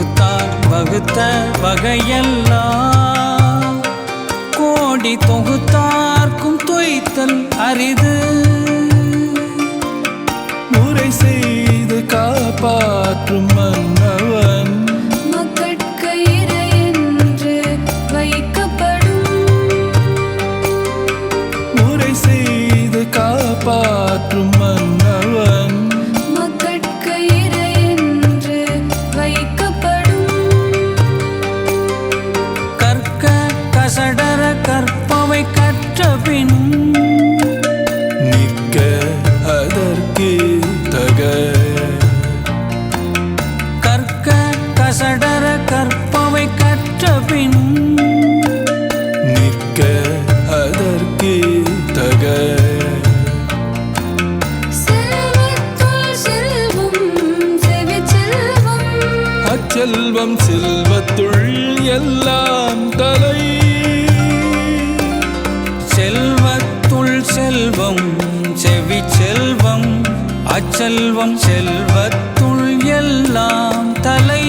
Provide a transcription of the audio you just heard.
வகுத்தார் வகுத்த வகையெல்லாம் கோடி தொகுத்தார்க்கும் தொய்த்தல் அரிது. முறை செய்து காப்பாற்றும் மன்னவன் மக்கட்கு இறை என்று வைக்கப்படும். முறை செய்து காப்பாற்றும் மன்னவன் மக்கட்கு இறை என்று வைக்கப்படும். கற்க கசடர கற்பவை கற்றபின் நிற்க அதற்கு தக. கற்க கசடர கற்பவை கற்றபின் நிற்க அதற்கு தக. செல்வத்துள் செல்வம் செவிச்செல்வம். அச்செல்வம் செல்வத்துள் எல்லாம் தலை. செல்வத்துள் செல்வம் செவி செல்வம் அச்செல்வம் செல்வத்துள் எல்லாம் தலை.